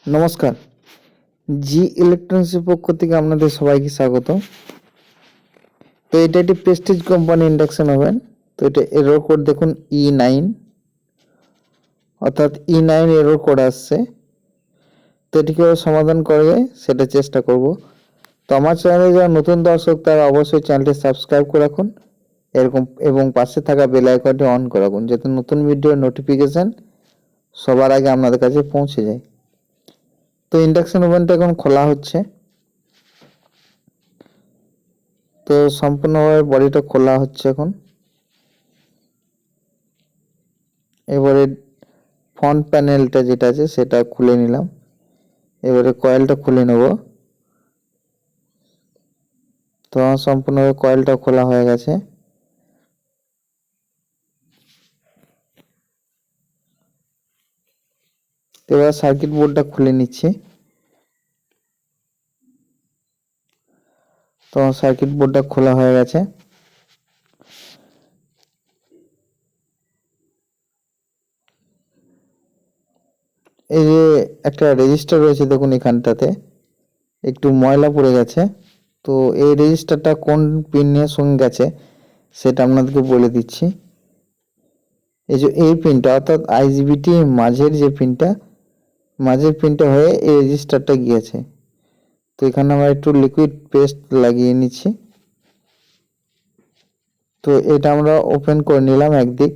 নমস্কার। জি ইলেকট্রনিক্সের পক্ষ থেকে আপনাদের সবাইকে স্বাগত। তো এটা একটি প্রেস্টিজ কোম্পানি ইন্ডাকশন ওভেন। তো এটা এরর কোড দেখুন E9, অর্থাৎ E9 এরর কোড আসছে। তো এটি কীভাবে সমাধান করে সেটা চেষ্টা করব। তো আমার চ্যানেলে যারা নতুন দর্শক তারা অবশ্যই চ্যানেলটি সাবস্ক্রাইব করে রাখুন এরকম, এবং পাশে থাকা বেল আইকনটি অন করে রাখুন যাতে নতুন ভিডিওর নোটিফিকেশান সবার আগে আপনাদের কাছে পৌঁছে যায়। তো ইন্ডাকশন ওভেনটা এখন খোলা হচ্ছে। তো সম্পূর্ণভাবে বডিটা খোলা হচ্ছে এখন। এবারে ফ্রন্ট প্যানেলটা যেটা আছে সেটা খুলে নিলাম। এবারে কয়েলটা খুলে নেব। তো আমার সম্পূর্ণভাবে কয়েলটা খোলা হয়ে গেছে। এবার সার্কিট বোর্ডটা খুলে নিচ্ছি। তো সার্কিট বোর্ডটা খোলা হয়ে গেছে। এই যে একটা রেজিস্টার রয়েছে দেখুন, এখানটাতে একটু ময়লা পড়ে গেছে। তো এই রেজিস্টারটা কোন পিনের সঙ্গে গেছে সেটা আপনাদেরকে বলে দিচ্ছি। এই যে এই পিনটা, অর্থাৎ আইজিবিটি মাঝের পিনটা হয়ে এই রেজিস্টারটা গিয়েছে। তো এখানে আমরা একটু লিকুইড পেস্ট লাগিয়ে নিচ্ছি। তো এটা আমরা ওপেন করে নিলাম একদিক।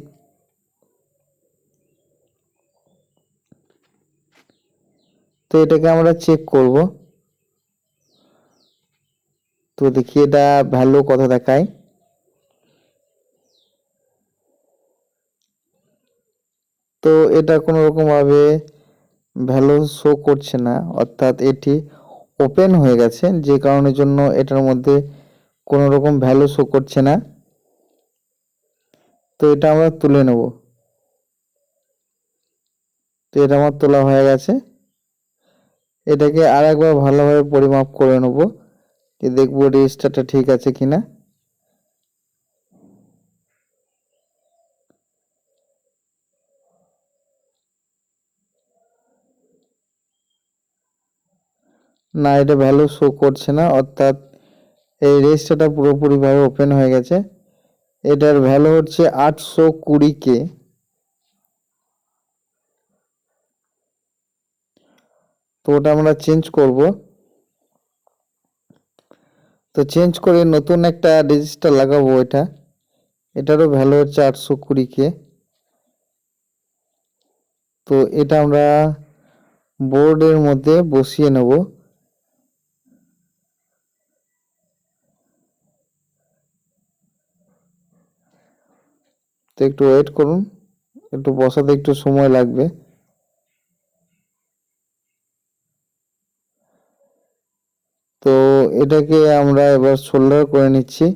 তো এটাকে আমরা চেক করব। তো দেখি এটা ভ্যালু কত দেখায়। তো এটা কোনো রকম ভাবে ভ্যালু শো করছে না, অর্থাৎ এটি ওপেন হয়ে গেছে, যে কারণের জন্য এটার মধ্যে কোনো রকম ভ্যালু শো করছে না। তো এটা আমরা তুলে নেব। তো এটা আমার তোলা হয়ে গেছে। এটাকে আরেকবার ভালোভাবে পরিমাপ করে নেব, যে দেখবো রেজিস্টারটা ঠিক আছে কিনা। না, এটা ভ্যালু শো করছে না, অর্থাৎ এই রেজিস্টারটা পুরোপুরিভাবে ওপেন হয়ে গেছে। এটার ভ্যালু হচ্ছে 820K। তো ওটা আমরা চেঞ্জ করব। তো চেঞ্জ করে নতুন একটা রেজিস্টার লাগাবো। এটারও ভ্যালু হচ্ছে 820K। তো এটা আমরা বোর্ডের মধ্যে বসিয়ে নেব। তো একটু ওয়েট করুন, একটু বসাতে একটু সময় লাগবে। তো এটাকে আমরা এবার সোল্ডার করে নিচ্ছি।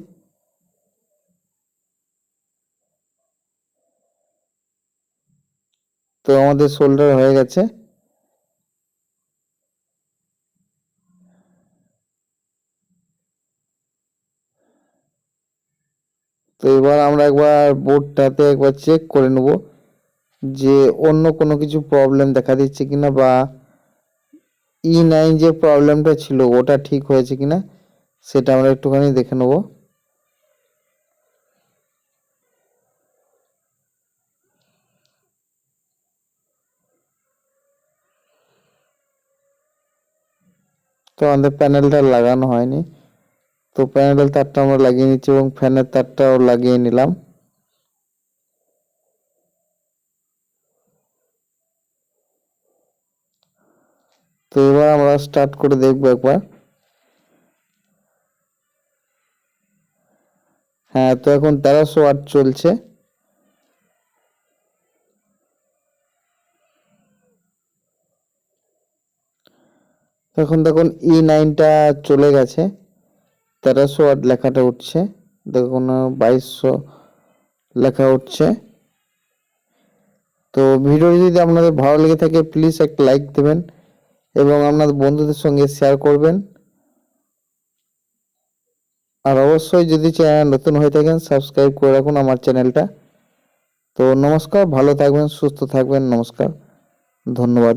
তো আমাদের সোল্ডার হয়ে গেছে। তো এবার আমরা একবার বোর্ডটাতে একবার চেক করে নেব যে অন্য কোনো কিছু প্রবলেম দেখা দিচ্ছে কিনা, বা E9 যে প্রবলেমটা ছিল ওটা ঠিক হয়েছে কিনা সেটা আমরা একটুখানি দেখে নেব। তো আমাদের প্যানেলটা লাগানো হয়নি। তো প্যানেলের তারটা আমরা লাগিয়ে নিচ্ছি এবং ফ্যানের তারটাও লাগিয়ে নিলাম। তো এবার আমরা স্টার্ট করে দেখবো একবার। হ্যাঁ, তো এখন 1300 ওয়াট চলছে। এখন দেখুন E9টা চলে গেছে, 1300 ওয়াট লেখাটা উঠছে। দেখুন 2200 লেখা উঠছে। তো ভিডিও যদি আপনাদের ভালো লেগে থাকে প্লিজ একটা লাইক দেবেন এবং আপনাদের বন্ধুদের সঙ্গে শেয়ার করবেন। আর অবশ্যই যদি চ্যানেল নতুন হয়ে থাকেন সাবস্ক্রাইব করে রাখুন আমার চ্যানেলটা। তো নমস্কার, ভালো থাকবেন, সুস্থ থাকবেন, নমস্কার, ধন্যবাদ।